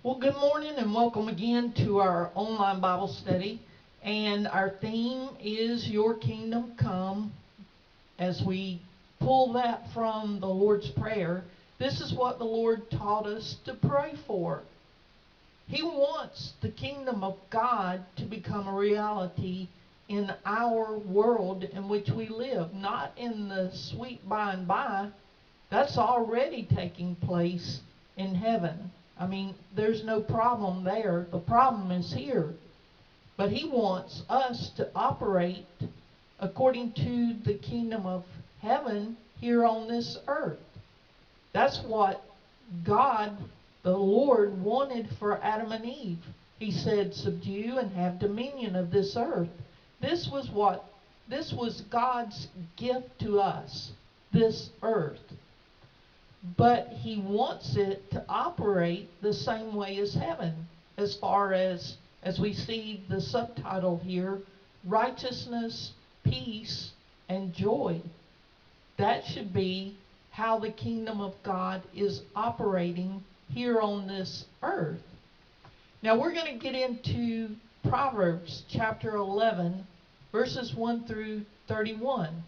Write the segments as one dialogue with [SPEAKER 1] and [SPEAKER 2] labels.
[SPEAKER 1] Well, good morning and welcome again to our online Bible study. And our theme is Your Kingdom Come. As we pull that from the Lord's Prayer, this is what the Lord taught us to pray for. He wants the kingdom of God to become a reality in our world in which we live, not in the sweet by and by. That's already taking place in heaven. I mean, there's no problem there. The problem is here. But He wants us to operate according to the kingdom of heaven here on this earth. That's what God, the Lord, wanted for Adam and Eve. He said, subdue and have dominion of this earth. This was what? This was God's gift to us, this earth. But He wants it to operate the same way as heaven, as far as we see the subtitle here, righteousness, peace, and joy. That should be how the kingdom of God is operating here on this earth. Now we're going to get into Proverbs chapter 11, verses 1 through 31.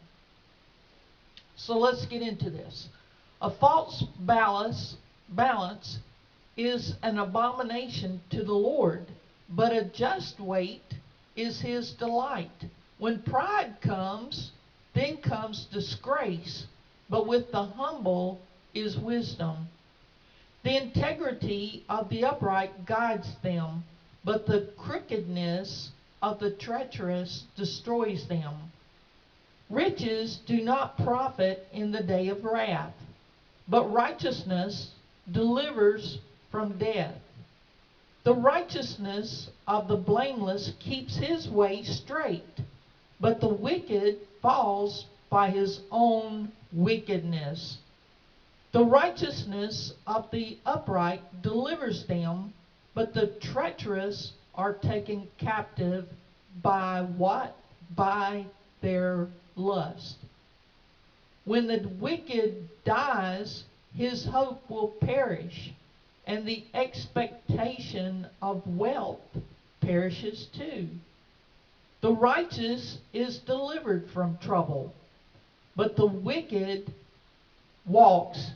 [SPEAKER 1] So let's get into this. A false balance is an abomination to the Lord, but a just weight is His delight. When pride comes, then comes disgrace, but with the humble is wisdom. The integrity of the upright guides them, but the crookedness of the treacherous destroys them. Riches do not profit in the day of wrath, but righteousness delivers from death. The righteousness of the blameless keeps his way straight, but the wicked falls by his own wickedness. The righteousness of the upright delivers them, but the treacherous are taken captive by what? By their lust. When the wicked dies, his hope will perish, and the expectation of wealth perishes too. The righteous is delivered from trouble, but the wicked walks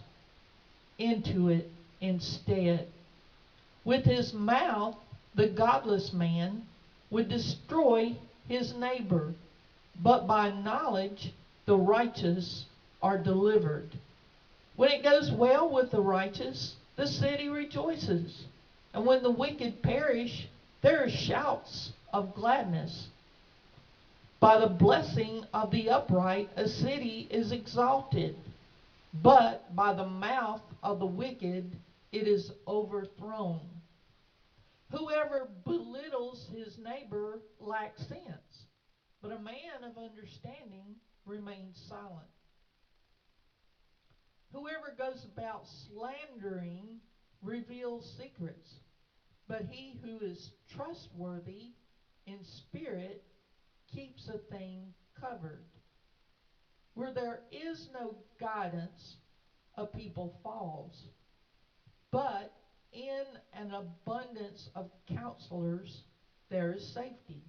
[SPEAKER 1] into it instead. With his mouth, the godless man would destroy his neighbor, but by knowledge the righteous are delivered. When it goes well with the righteous, the city rejoices. And when the wicked perish, there are shouts of gladness. By the blessing of the upright, a city is exalted, but by the mouth of the wicked, it is overthrown. Whoever belittles his neighbor lacks sense, but a man of understanding remains silent. Whoever goes about slandering reveals secrets, but he who is trustworthy in spirit keeps a thing covered. Where there is no guidance, a people falls, but in an abundance of counselors there is safety.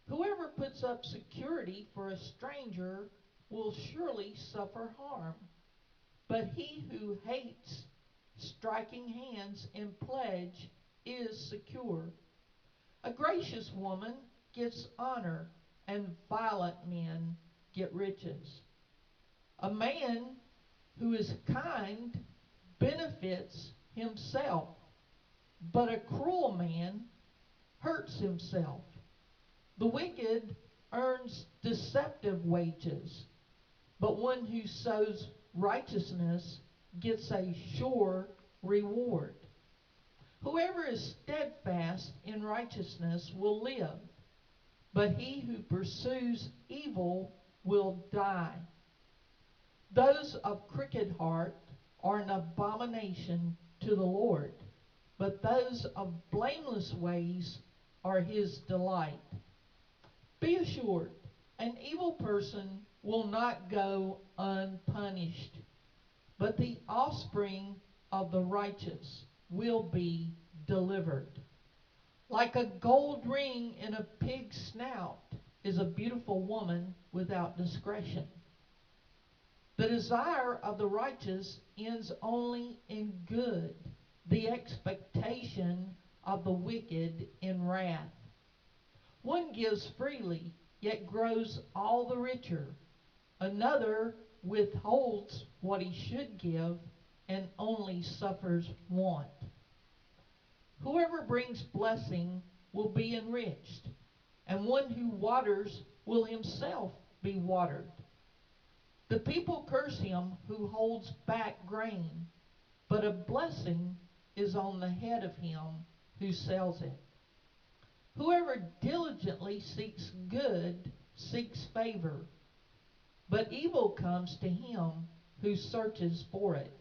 [SPEAKER 1] Whoever puts up security for a stranger will surely suffer harm. But he who hates striking hands in pledge is secure. A gracious woman gets honor, and violent men get riches. A man who is kind benefits himself, but a cruel man hurts himself. The wicked earns deceptive wages, but one who sows righteousness gets a sure reward. Whoever is steadfast in righteousness will live, but he who pursues evil will die. Those of crooked heart are an abomination to the Lord, but those of blameless ways are his delight. Be assured, an evil person will not go unpunished, but the offspring of the righteous will be delivered. Like a gold ring in a pig's snout is a beautiful woman without discretion. The desire of the righteous ends only in good, the expectation of the wicked in wrath. One gives freely, yet grows all the richer. Another withholds what he should give and only suffers want. Whoever brings blessing will be enriched, and one who waters will himself be watered. The people curse him who holds back grain, but a blessing is on the head of him who sells it. Whoever diligently seeks good seeks favor, but evil comes to him who searches for it.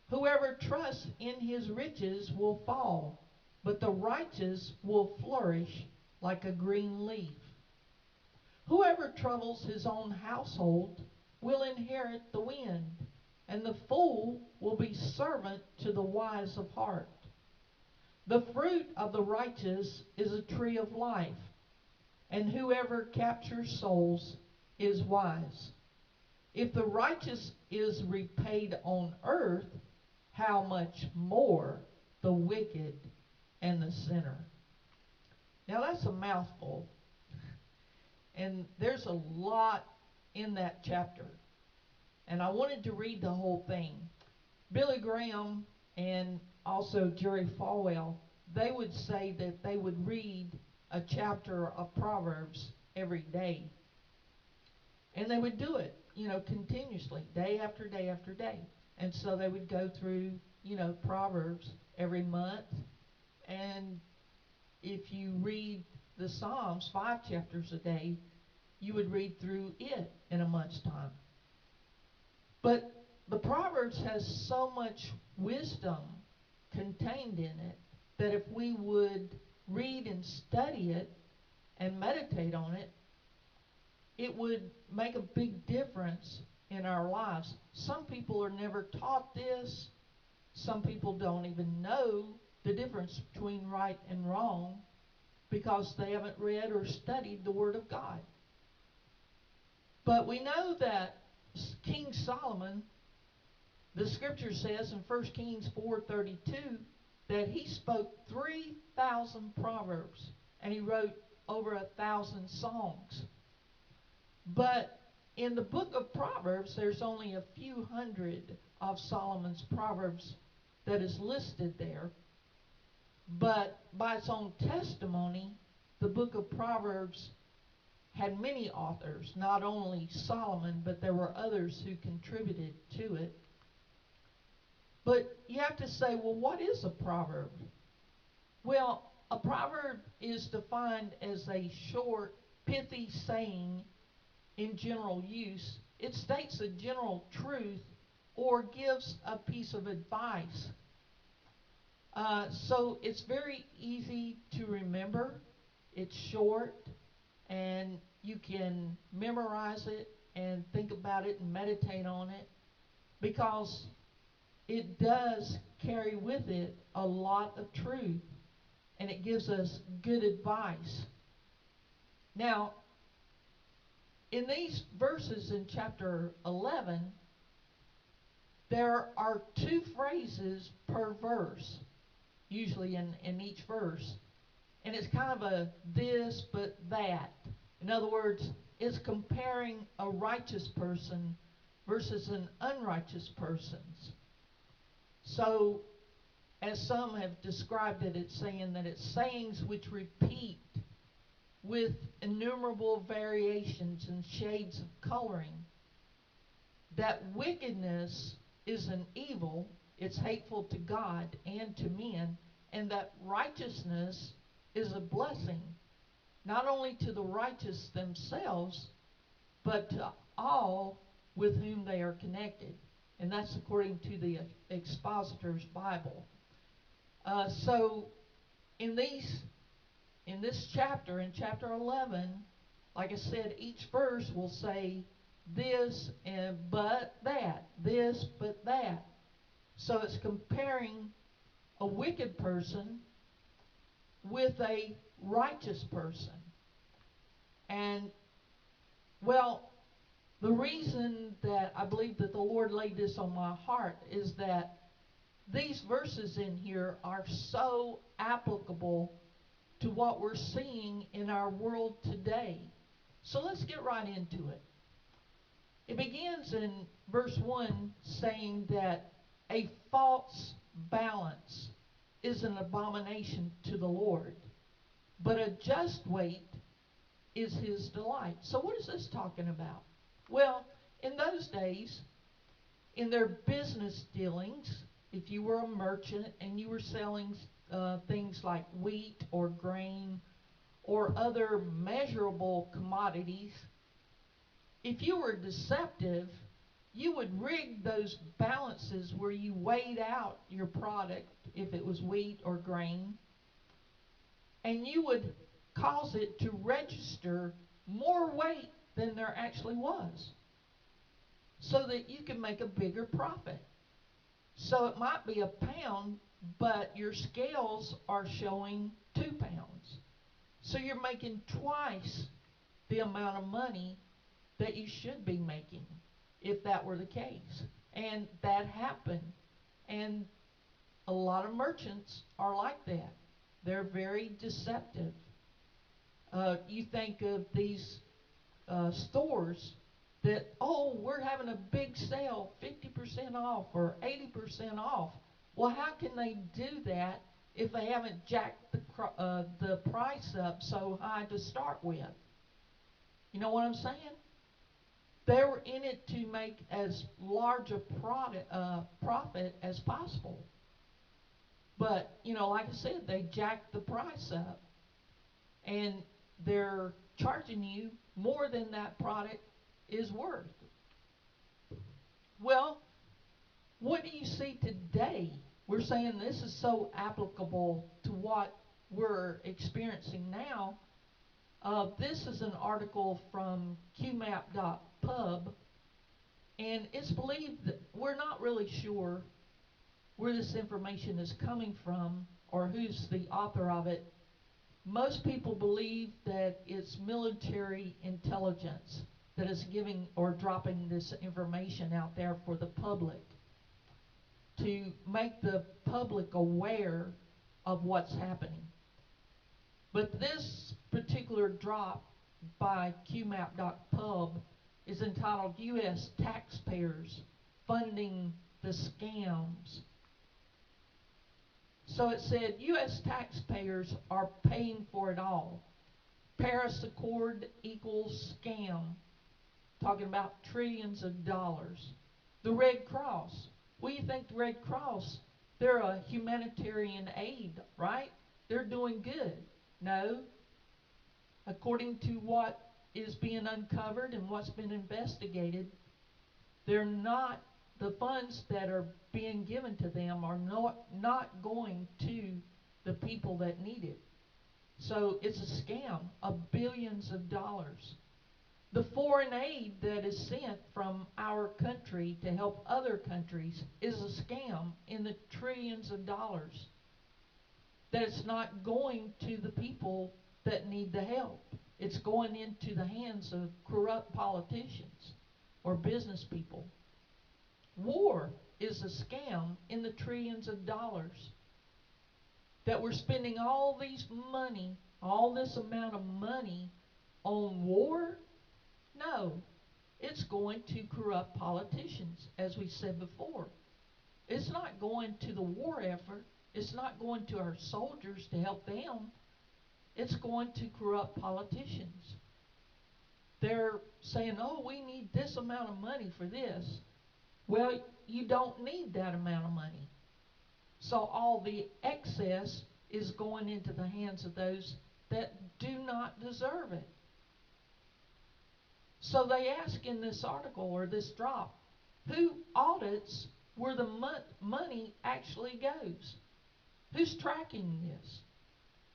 [SPEAKER 1] Whoever trusts in his riches will fall, but the righteous will flourish like a green leaf. Whoever troubles his own household will inherit the wind, and the fool will be servant to the wise of heart. The fruit of the righteous is a tree of life, and whoever captures souls is wise. If the righteous is repaid on earth, how much more the wicked and the sinner? Now that's a mouthful. And there's a lot in that chapter. And I wanted to read the whole thing. Billy Graham and also Jerry Falwell, they would say that they would read a chapter of Proverbs every day. And they would do it, continuously, day after day after day. And so they would go through, Proverbs every month. And if you read the Psalms, 5 chapters a day, you would read through it in a month's time. But the Proverbs has so much wisdom contained in it that if we would read and study it and meditate on it, it would make a big difference in our lives. Some people are never taught this. Some people don't even know the difference between right and wrong because they haven't read or studied the Word of God. But we know that King Solomon, the scripture says in 1 Kings 4:32, that he spoke 3,000 proverbs and he wrote over 1,000 songs. But in the book of Proverbs, there's only a few hundred of Solomon's proverbs that is listed there. But by its own testimony, the book of Proverbs had many authors, not only Solomon, but there were others who contributed to it. But you have to say, well, what is a proverb? Well, a proverb is defined as a short, pithy saying in general use. It states a general truth or gives a piece of advice. So it's very easy to remember. It's short, and you can memorize it and think about it and meditate on it because it does carry with it a lot of truth, and it gives us good advice. Now, in these verses in chapter 11, there are 2 phrases per verse, usually in each verse. And it's kind of a this but that. In other words, it's comparing a righteous person versus an unrighteous person. So, as some have described it, it's saying that it's sayings which repeat with innumerable variations and shades of coloring. That wickedness is an evil, it's hateful to God and to men, and that righteousness is a blessing, not only to the righteous themselves, but to all with whom they are connected. And that's according to the Expositor's Bible. So in this chapter, in chapter 11, like I said, each verse will say this and but that, this but that. So it's comparing a wicked person with a righteous person. And, well, the reason that I believe that the Lord laid this on my heart is that these verses in here are so applicable to what we're seeing in our world today. So let's get right into it. It begins in verse 1 saying that a false balance is an abomination to the Lord, but a just weight is his delight. So what is this talking about? Well, in those days, in their business dealings, if you were a merchant and you were selling things like wheat or grain or other measurable commodities, if you were deceptive, you would rig those balances where you weighed out your product, if it was wheat or grain, and you would cause it to register more weight than there actually was, so that you can make a bigger profit. So it might be a pound, but your scales are showing 2 pounds. So you're making twice the amount of money that you should be making, if that were the case. And that happened. And a lot of merchants are like that. They're very deceptive. You think of these stores that, oh, we're having a big sale, 50% off or 80% off. Well, how can they do that if they haven't jacked the price up so high to start with? You know what I'm saying? They were in it to make as large a profit as possible. But, like I said, they jacked the price up. And they're charging you more than that product is worth. Well, what do you see today? We're saying this is so applicable to what we're experiencing now. This is an article from qmap.pub, and it's believed that we're not really sure where this information is coming from or who's the author of it. Most people believe that it's military intelligence that is giving or dropping this information out there for the public, to make the public aware of what's happening. But this particular drop by qmap.pub is entitled U.S. Taxpayers Funding the Scams. So it said, U.S. taxpayers are paying for it all. Paris Accord equals scam. Talking about trillions of dollars. The Red Cross. What do you think the Red Cross? They're a humanitarian aid, right? They're doing good. No. According to what is being uncovered and what's been investigated, they're not, the funds that are being given to them are not going to the people that need it. So it's a scam of billions of dollars. The foreign aid that is sent from our country to help other countries is a scam in the trillions of dollars. That it's not going to the people that need the help. It's going into the hands of corrupt politicians or business people. War is a scam in the trillions of dollars. That we're spending all this amount of money on war? No. It's going to corrupt politicians, as we said before. It's not going to the war effort. It's not going to our soldiers to help them. It's going to corrupt politicians. They're saying, oh, we need this amount of money for this. Well, you don't need that amount of money. So all the excess is going into the hands of those that do not deserve it. So they ask in this article or this drop, who audits where the money actually goes? Who's tracking this?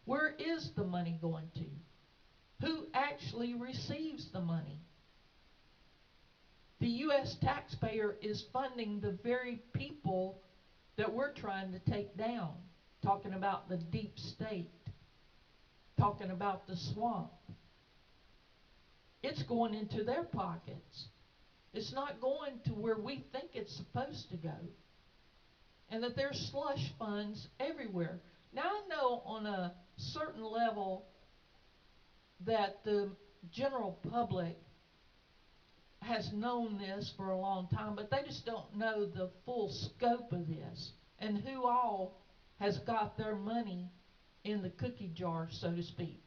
[SPEAKER 1] Where is the money going to? Who actually receives the money? The U.S. taxpayer is funding the very people that we're trying to take down. talking about the deep state, talking about the swamp. It's going into their pockets. It's not going to where we think it's supposed to go. And that there's slush funds everywhere. Now, I know on a certain level that the general public has known this for a long time, but they just don't know the full scope of this and who all has got their money in the cookie jar, so to speak.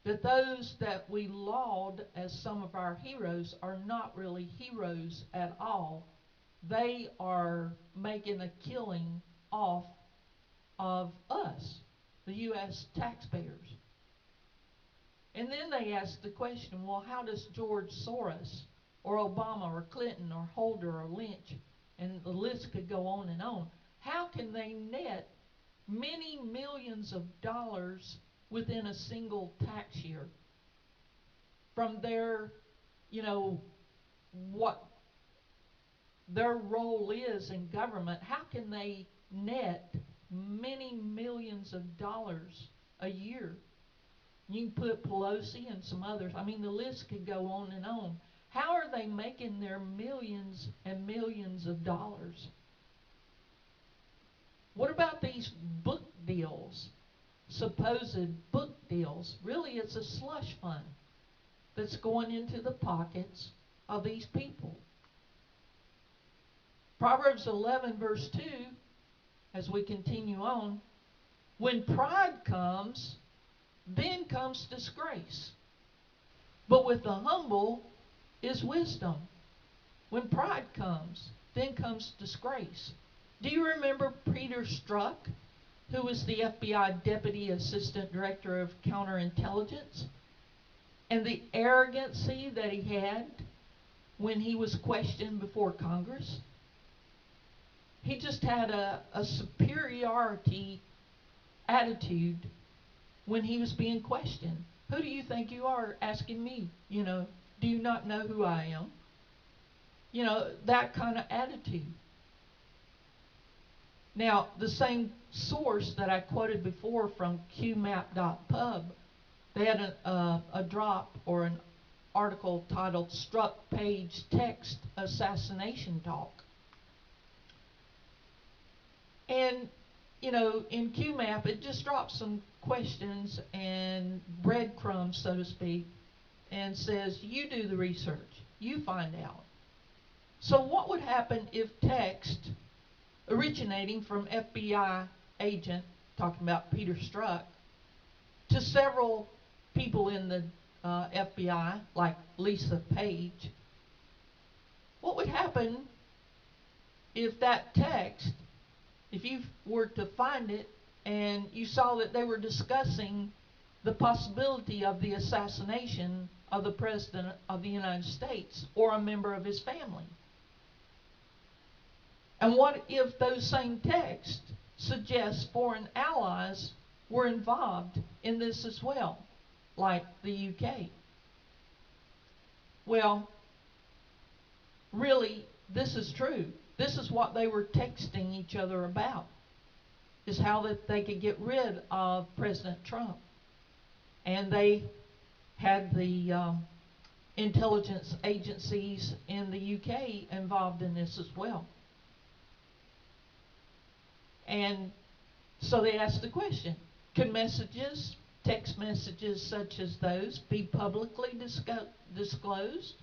[SPEAKER 1] That those that we laud as some of our heroes are not really heroes at all. They are making a killing off of us, the U.S. taxpayers. And then they ask the question, well, how does George Soros or Obama or Clinton or Holder or Lynch, and the list could go on, how can they net many millions of dollars within a single tax year from their, what their role is in government? How can they net many millions of dollars a year? You can put Pelosi and some others. I mean, the list could go on and on. How are they making their millions and millions of dollars? What about these book deals? Supposed book deals. Really, it's a slush fund that's going into the pockets of these people. Proverbs 11, verse 2, as we continue on, when pride comes, then comes disgrace. But with the humble is wisdom. When pride comes, then comes disgrace. Do you remember Peter Strzok, who was the FBI Deputy Assistant Director of Counterintelligence? And the arrogancy that he had when he was questioned before Congress? He just had a superiority attitude when he was being questioned. Who do you think you are asking me? Do you not know who I am? That kind of attitude. Now, the same source that I quoted before from qmap.pub, they had a drop or an article titled Strzok Page Text Assassination Talk. And, in QMAP, it just drops some questions and breadcrumbs, so to speak, and says, you do the research. You find out. So what would happen if text originating from FBI agent, talking about Peter Strzok, to several people in the FBI, like Lisa Page, what would happen if that text, if you were to find it and you saw that they were discussing the possibility of the assassination of the President of the United States or a member of his family? And what if those same texts suggest foreign allies were involved in this as well, like the UK? Well, really, this is true. This is what they were texting each other about, is how that they could get rid of President Trump. And they had the intelligence agencies in the UK involved in this as well. And so they asked the question, could messages, text messages such as those, be publicly disclosed?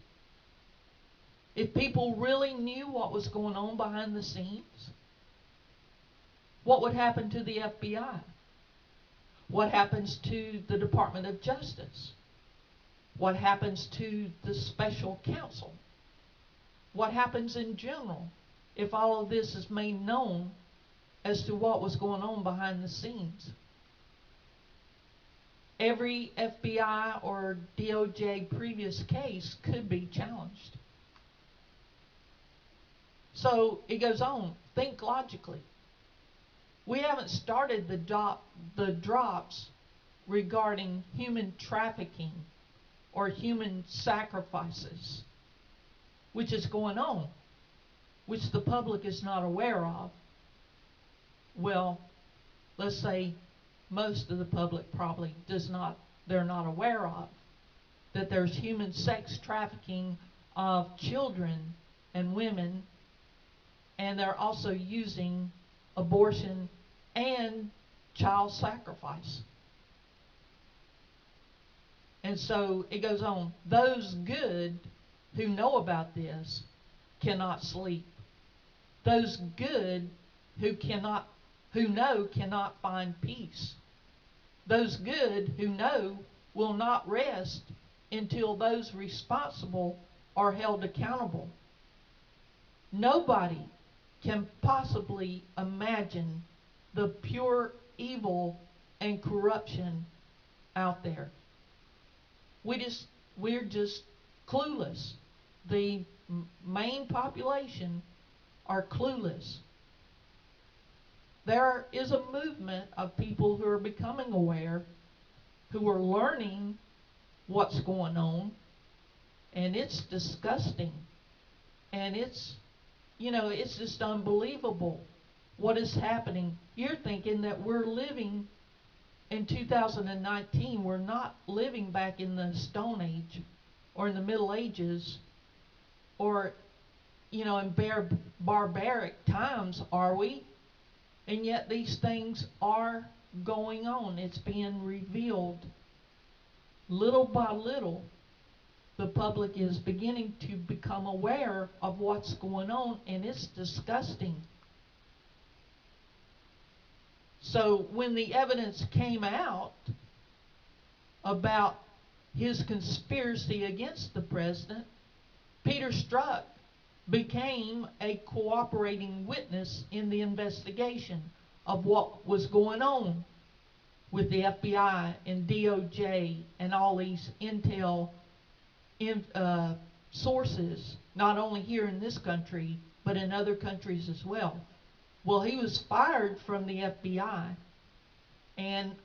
[SPEAKER 1] If people really knew what was going on behind the scenes, what would happen to the FBI? What happens to the Department of Justice? What happens to the special counsel? What happens in general if all of this is made known as to what was going on behind the scenes? Every FBI or DOJ previous case could be challenged. So it goes on. Think logically. We haven't started the drops regarding human trafficking or human sacrifices, which is going on, which the public is not aware of. Well, let's say, most of the public probably they're not aware of. That there's human sex trafficking of children and women, and they're also using abortion and child sacrifice. And so it goes on. Those good who know about this cannot sleep. Those good who know cannot find peace. Those good who know will not rest until those responsible are held accountable. Nobody can possibly imagine the pure evil and corruption out there. We're just clueless. The main population are clueless. There is a movement of people who are becoming aware, who are learning what's going on, and it's disgusting. And it's just unbelievable what is happening. You're thinking that we're living in 2019. We're not living back in the Stone Age or in the Middle Ages or, in barbaric times, are we? And yet these things are going on. It's being revealed. Little by little, the public is beginning to become aware of what's going on, and it's disgusting. So when the evidence came out about his conspiracy against the president, Peter Strzok became a cooperating witness in the investigation of what was going on with the FBI and DOJ and all these intel sources, not only here in this country, but in other countries as well. Well, he was fired from the FBI, and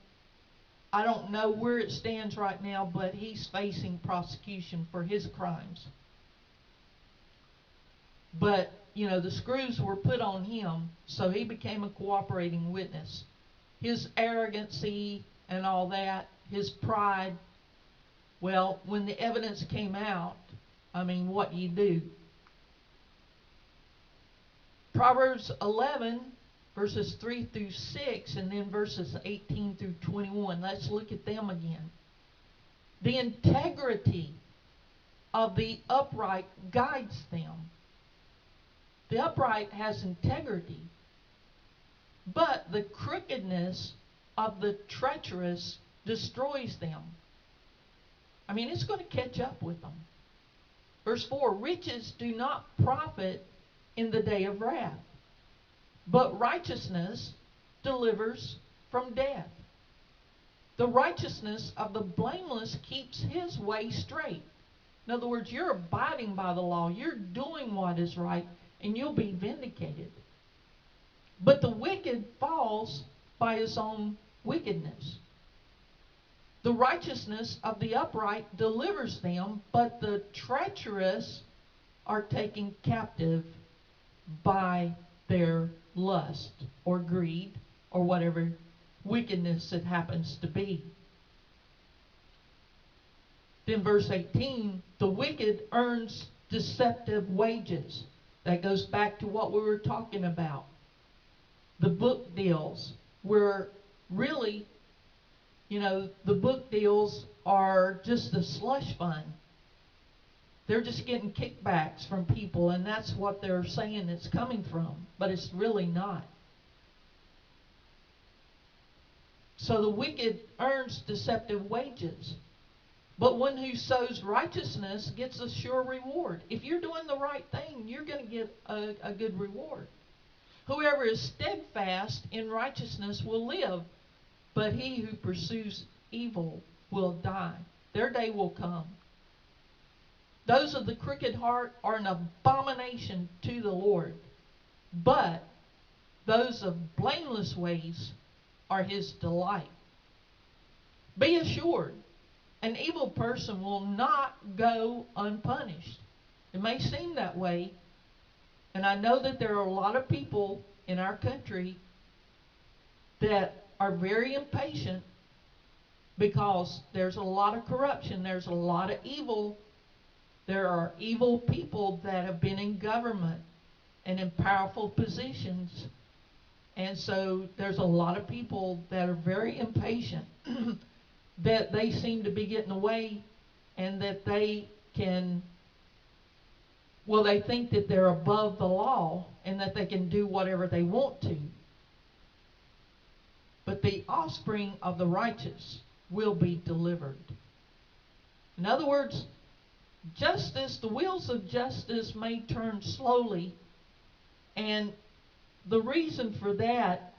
[SPEAKER 1] I don't know where it stands right now, but he's facing prosecution for his crimes. But, the screws were put on him, so he became a cooperating witness. His arrogancy and all that, his pride, well, when the evidence came out, what do you do? Proverbs 11, verses 3 through 6, and then verses 18 through 21. Let's look at them again. The integrity of the upright guides them. The upright has integrity, but the crookedness of the treacherous destroys them. It's going to catch up with them. Verse 4, riches do not profit in the day of wrath, but righteousness delivers from death. The righteousness of the blameless keeps his way straight. In other words, you're abiding by the law. You're doing what is right, and you'll be vindicated. But the wicked falls by his own wickedness. The righteousness of the upright delivers them, but the treacherous are taken captive by their lust or greed or whatever wickedness it happens to be. Then verse 18, the wicked earns deceptive wages. That goes back to what we were talking about. The book deals where really, the book deals are just a slush fund. They're just getting kickbacks from people, and that's what they're saying it's coming from, but it's really not. So the wicked earns deceptive wages, but one who sows righteousness gets a sure reward. If you're doing the right thing, you're going to get a good reward. Whoever is steadfast in righteousness will live, but he who pursues evil will die. Their day will come. Those of the crooked heart are an abomination to the Lord, but those of blameless ways are his delight. Be assured, an evil person will not go unpunished. It may seem that way, and I know that there are a lot of people in our country that are very impatient because there's a lot of corruption, there's a lot of evil. There are evil people that have been in government and in powerful positions. And so there's a lot of people that are very impatient that they seem to be getting away and that they can, well, they think that they're above the law and that they can do whatever they want to. But the offspring of the righteous will be delivered. In other words, justice, the wheels of justice may turn slowly, and the reason for that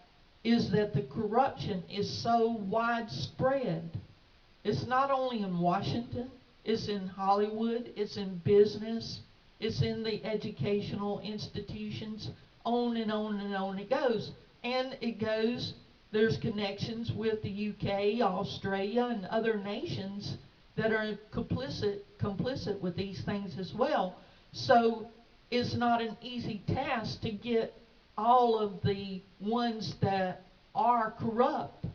[SPEAKER 1] is that the corruption is so widespread. It's not only in Washington, it's in Hollywood, it's in business, it's in the educational institutions, on and on and on it goes. And it goes, there's connections with the UK, Australia, and other nations that are complicit with these things as well. So it's not an easy task to get all of the ones that are corrupt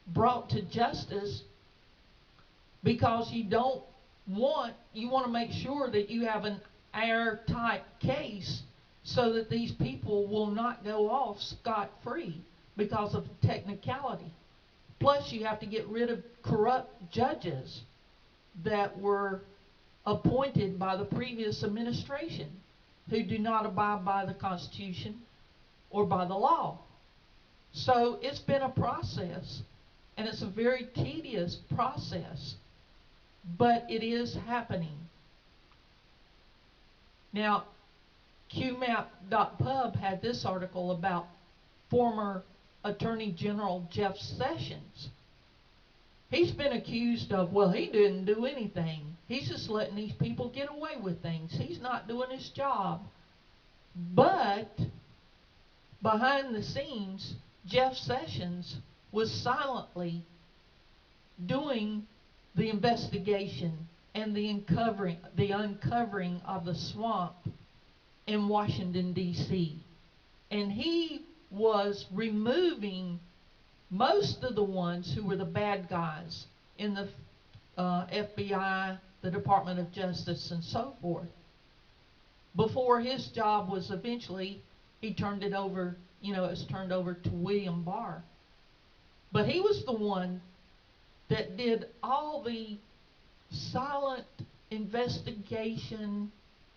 [SPEAKER 1] brought to justice, because you want to make sure that you have an airtight case so that these people will not go off scot-free because of technicality. Plus, you have to get rid of corrupt judges that were appointed by the previous administration who do not abide by the Constitution or by the law. So it's been a process, and it's a very tedious process, but it is happening. Now, QMAP.pub had this article about former Attorney General Jeff Sessions. He's been accused of, well, he didn't do anything. He's just letting these people get away with things. He's not doing his job. But behind the scenes, Jeff Sessions was silently doing the investigation and the uncovering of the swamp in Washington, D.C. And he was removing most of the ones who were the bad guys in the FBI, the Department of Justice, and so forth. Before his job was eventually, he turned it over, it was turned over to William Barr. But he was the one that did all the silent investigation.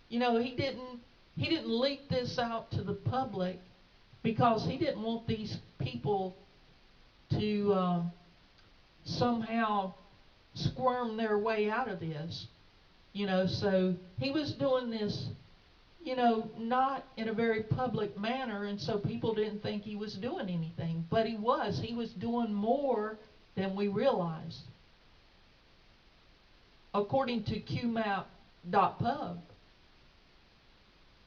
[SPEAKER 1] He didn't leak this out to the public because he didn't want these people to somehow squirm their way out of this. So he was doing this, not in a very public manner, and so people didn't think he was doing anything. But he was. He was doing more than we realized. According to QMAP.pub,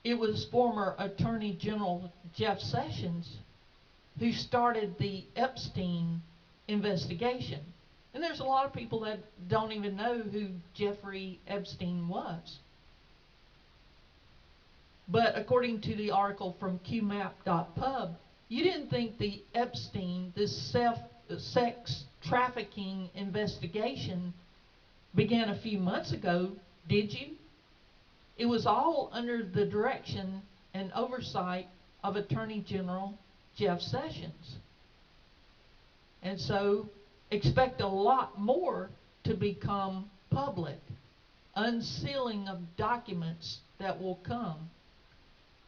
[SPEAKER 1] it was former Attorney General Jeff Sessions who started the Epstein investigation. And there's a lot of people that don't even know who Jeffrey Epstein was. But according to the article from QMAP.pub, you didn't think the Epstein, this sex trafficking investigation, began a few months ago, did you? It was all under the direction and oversight of Attorney General Jeff Sessions. And so expect a lot more to become public. Unsealing of documents that will come.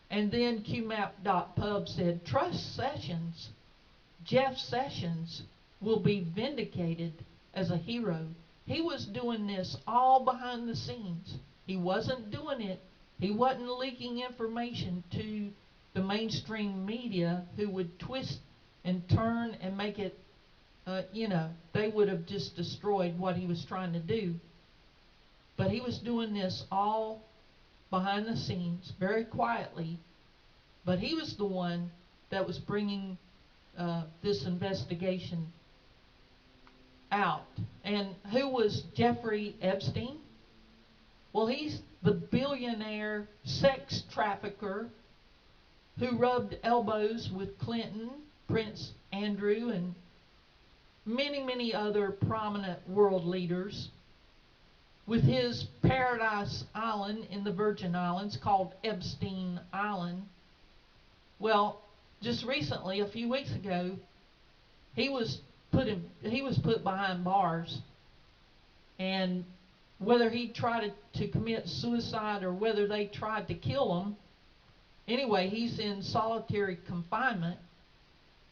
[SPEAKER 1] And then QMAP.pub said, trust Sessions. Jeff Sessions will be vindicated as a hero. He was doing this all behind the scenes. He wasn't doing it. He wasn't leaking information to the mainstream media, who would twist and turn and make it, they would have just destroyed what he was trying to do. But he was doing this all behind the scenes, very quietly. But he was the one that was bringing this investigation out. And who was Jeffrey Epstein? Well, he's the billionaire sex trafficker who rubbed elbows with Clinton, Prince Andrew, and many other prominent world leaders, with his Paradise Island in the Virgin Islands called Epstein Island. Well, just recently, a few weeks ago, he was put behind bars, and whether he tried to commit suicide or whether they tried to kill him, anyway, he's in solitary confinement.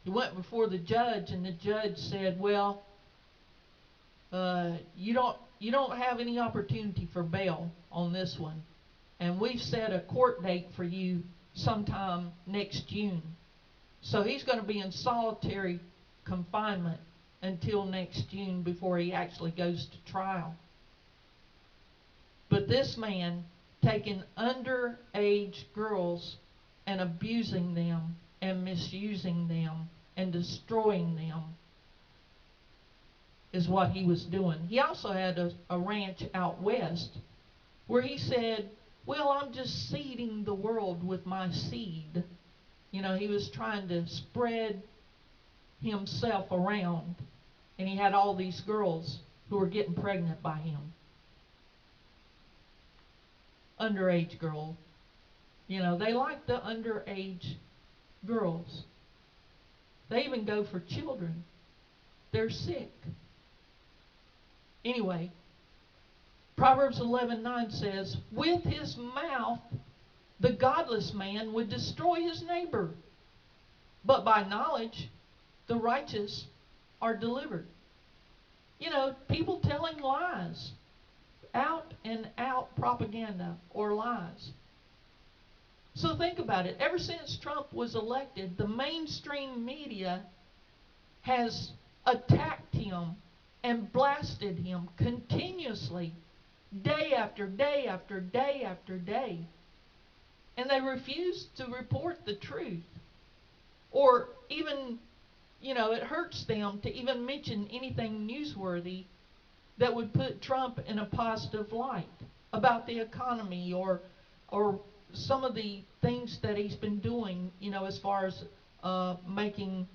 [SPEAKER 1] He went before the judge, and the judge said, "Well, you don't have any opportunity for bail on this one, and we've set a court date for you sometime next June." So he's going to be in solitary confinement until next June before he actually goes to trial. But this man taking underage girls and abusing them and misusing them and destroying them is what he was doing. He also had a ranch out west where he said, "Well, I'm just seeding the world with my seed." You know, he was trying to spread himself around, and he had all these girls who were getting pregnant by him. Underage girl. You know, they like the underage girls. They even go for children. They're sick. Anyway, Proverbs 11:9 says, "With his mouth the godless man would destroy his neighbor, but by knowledge the righteous are delivered." You know, people telling lies, out and out propaganda or lies. So think about it. Ever since Trump was elected, the mainstream media has attacked him and blasted him continuously, day after day after day after day. And they refuse to report the truth. Or even, you know, it hurts them to even mention anything newsworthy that would put Trump in a positive light about the economy or some of the things that he's been doing, you know, as far as making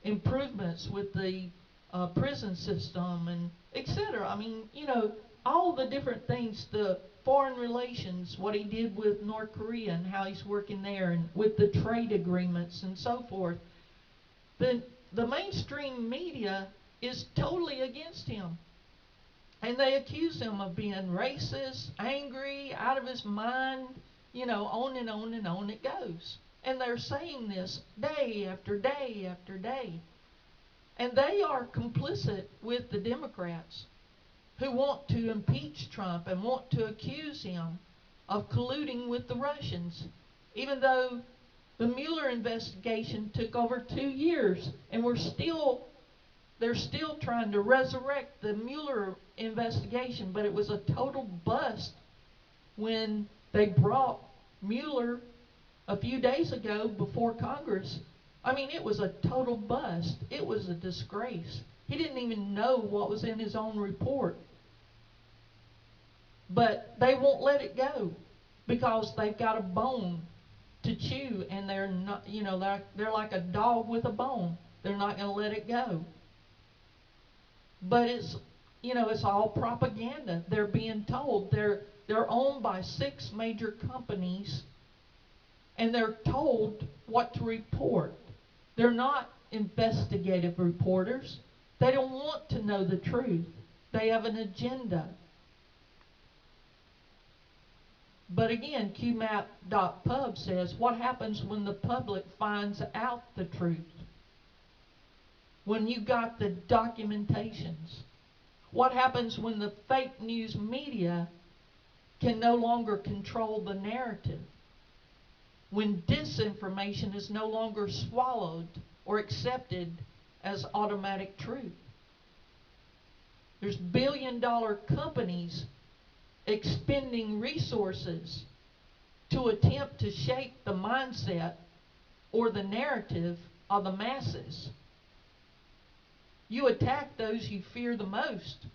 [SPEAKER 1] improvements with the prison system and etc. I mean, you know, all the different things, the foreign relations, what he did with North Korea and how he's working there, and with the trade agreements and so forth. The mainstream media is totally against him. And they accuse him of being racist, angry, out of his mind, you know, on and on and on it goes. And they're saying this day after day after day. And they are complicit with the Democrats who want to impeach Trump and want to accuse him of colluding with the Russians, even though the Mueller investigation took over 2 years, and they're still trying to resurrect the Mueller investigation, but it was a total bust when they brought Mueller a few days ago before Congress. I mean, it was a total bust. It was a disgrace. He didn't even know what was in his own report. But they won't let it go because they've got a bone to chew, and they're not, you know, they're like a dog with a bone. They're not going to let it go. But it's, you know, it's all propaganda. They're being told they're owned by 6 major companies, and they're told what to report. They're not investigative reporters. They don't want to know the truth. They have an agenda. But again, QMAP.pub says, what happens when the public finds out the truth? When you got the documentations? What happens when the fake news media can no longer control the narrative? When disinformation is no longer swallowed or accepted as automatic truth? There's billion-dollar companies expending resources to attempt to shape the mindset or the narrative of the masses. You attack those you fear the most.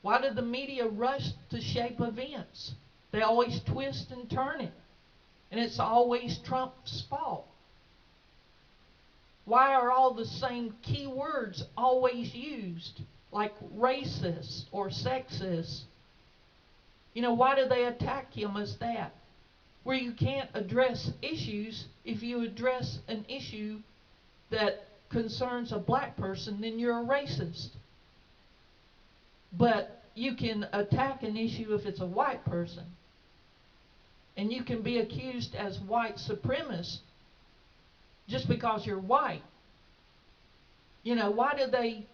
[SPEAKER 1] Why did the media rush to shape events? They always twist and turn it. And it's always Trump's fault. Why are all the same key words always used, like racist or sexist? Why do they attack him as that? Where you can't address issues. If you address an issue that concerns a black person, then you're a racist. But you can attack an issue if it's a white person. And you can be accused as white supremacist just because you're white. Why do they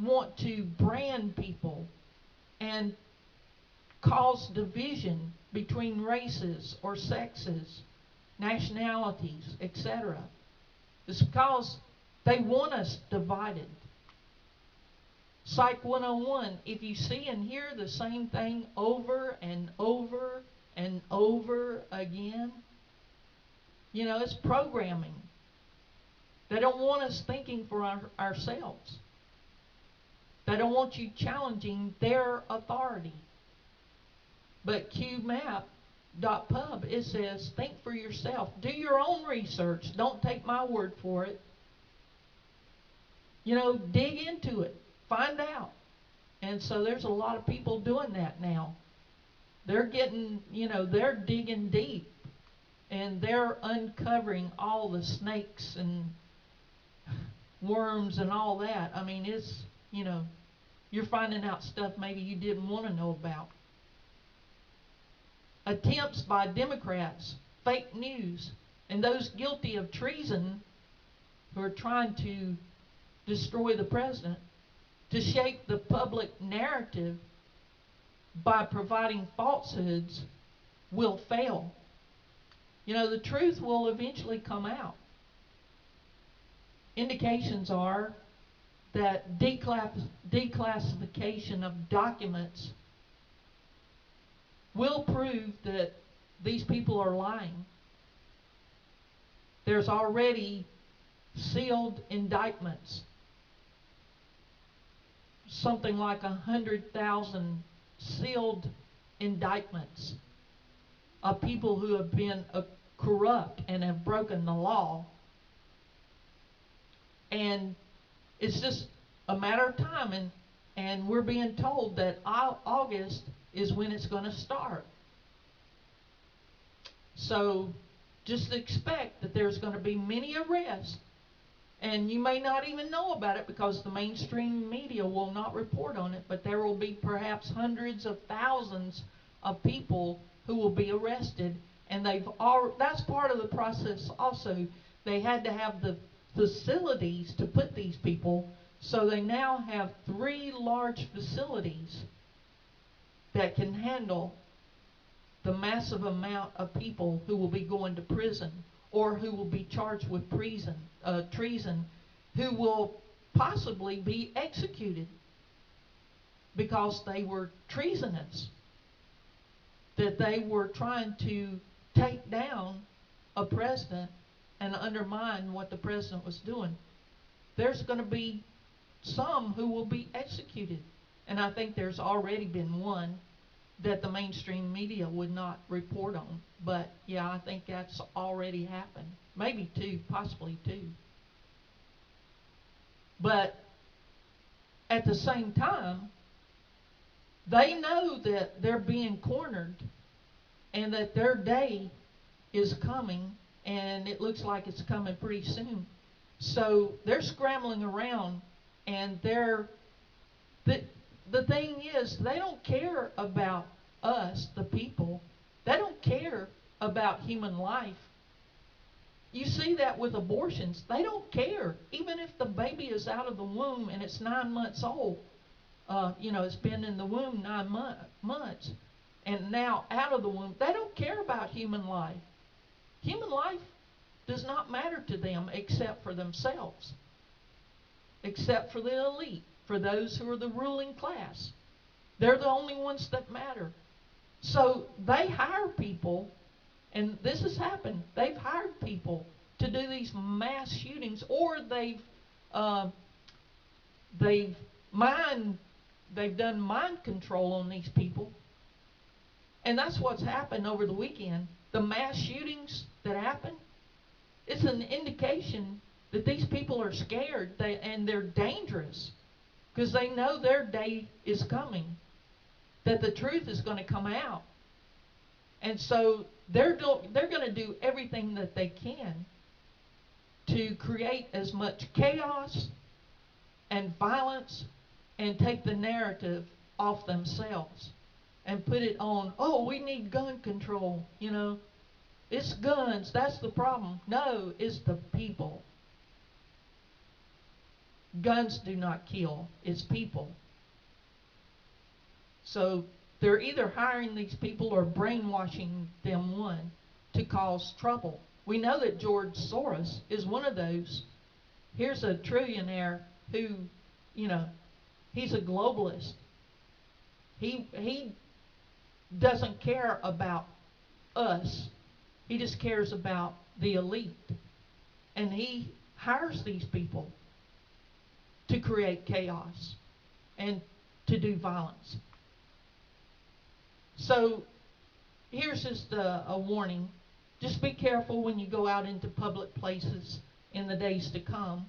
[SPEAKER 1] want to brand people and cause division between races or sexes, nationalities, etc.? It's because they want us divided. Psych 101, if you see and hear the same thing over and over and over again, it's programming. They don't want us thinking for ourselves. They don't want you challenging their authority. But QMAP.pub, it says, think for yourself. Do your own research. Don't take my word for it. Dig into it. Find out. And so there's a lot of people doing that now. They're getting, they're digging deep. And they're uncovering all the snakes and worms and all that. I mean, it's, you're finding out stuff maybe you didn't want to know about. Attempts by Democrats, fake news, and those guilty of treason who are trying to destroy the president, to shape the public narrative by providing falsehoods, will fail. The truth will eventually come out. Indications are that declassification of documents will prove that these people are lying. There's already sealed indictments. Something like 100,000 sealed indictments of people who have been corrupt and have broken the law. And it's just a matter of time, and we're being told that August is when it's going to start. So just expect that there's going to be many arrests, and you may not even know about it because the mainstream media will not report on it, but there will be perhaps hundreds of thousands of people who will be arrested, and that's part of the process also. They had to have the facilities to put these people, so they now have 3 large facilities that can handle the massive amount of people who will be going to prison or who will be charged with treason, who will possibly be executed because they were treasonous, that they were trying to take down a president and undermine what the president was doing. There's going to be some who will be executed. And I think there's already been one that the mainstream media would not report on. But yeah, I think that's already happened. Maybe 2, possibly 2. But at the same time, they know that they're being cornered and that their day is coming, and it looks like it's coming pretty soon. So they're scrambling around, and the thing is, they don't care about us, the people. They don't care about human life. You see that with abortions. They don't care. Even if the baby is out of the womb and it's 9 months old, it's been in the womb 9 months, and now out of the womb, they don't care about human life. Human life does not matter to them except for themselves, except for the elite, for those who are the ruling class. They're the only ones that matter. So they hire people, and this has happened. They've hired people to do these mass shootings, or they've done mind control on these people. And that's what's happened over the weekend. The mass shootings that happened, it's an indication that these people are scared and they're dangerous because they know their day is coming, that the truth is going to come out. And so they're going to do everything that they can to create as much chaos and violence and take the narrative off themselves and put it on, oh, we need gun control, It's guns, that's the problem. No, it's the people. Guns do not kill, it's people. So they're either hiring these people or brainwashing them, to cause trouble. We know that George Soros is one of those. Here's a trillionaire who, he's a globalist. He doesn't care about us. He just cares about the elite. And he hires these people to create chaos and to do violence. So here's just a warning. Just be careful when you go out into public places in the days to come,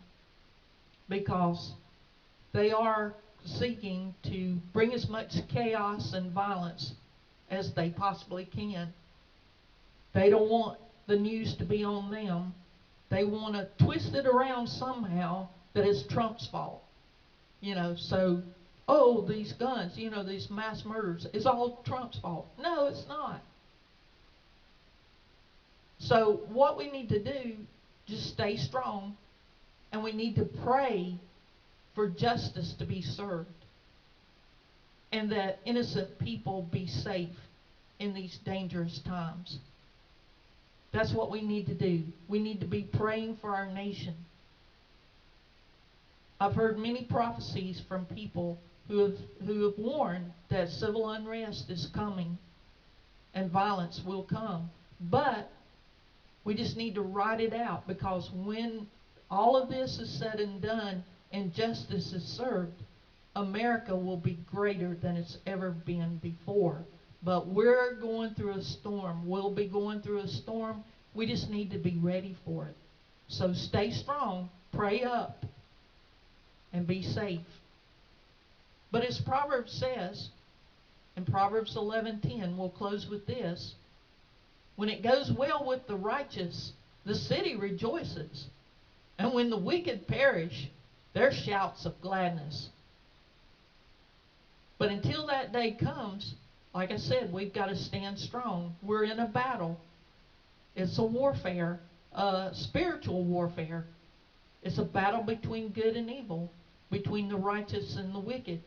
[SPEAKER 1] because they are seeking to bring as much chaos and violence as they possibly can. They don't want the news to be on them. They want to twist it around somehow that it's Trump's fault. So, oh, these guns, these mass murders, it's all Trump's fault. No, it's not. So what we need to do, just stay strong, and we need to pray for justice to be served, and that innocent people be safe in these dangerous times. That's what we need to do. We need to be praying for our nation. I've heard many prophecies from people who have warned that civil unrest is coming and violence will come. But we just need to ride it out, because when all of this is said and done and justice is served, America will be greater than it's ever been before. But we're going through a storm. We'll be going through a storm. We just need to be ready for it. So stay strong, pray up, and be safe. But as Proverbs says, in Proverbs 11:10, we'll close with this: when it goes well with the righteous, the city rejoices. And when the wicked perish, their shouts of gladness. But until that day comes, like I said, we've got to stand strong. We're in a battle. It's a warfare, spiritual warfare. It's a battle between good and evil, between the righteous and the wicked,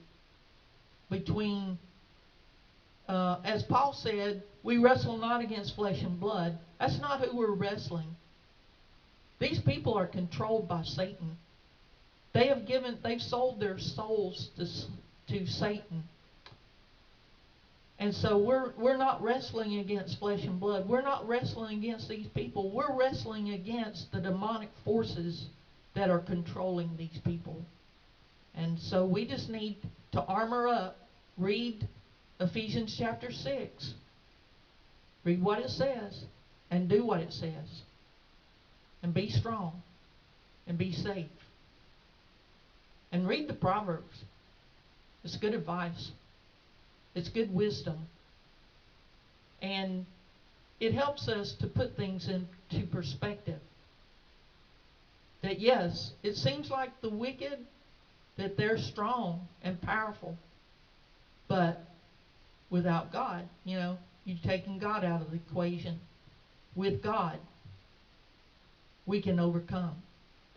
[SPEAKER 1] between, as Paul said, we wrestle not against flesh and blood. That's not who we're wrestling. These people are controlled by Satan. They've sold their souls to Satan. And so we're not wrestling against flesh and blood. We're not wrestling against these people. We're wrestling against the demonic forces that are controlling these people. And so we just need to armor up. Read Ephesians chapter 6. Read what it says and do what it says. And be strong and be safe. And read the Proverbs. It's good advice. It's good wisdom. And it helps us to put things into perspective. That yes, it seems like the wicked, that they're strong and powerful. But without God, you've taken God out of the equation. With God, we can overcome.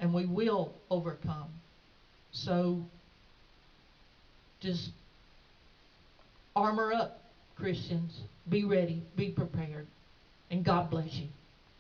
[SPEAKER 1] And we will overcome. So just armor up, Christians. Be ready. Be prepared. And God bless you.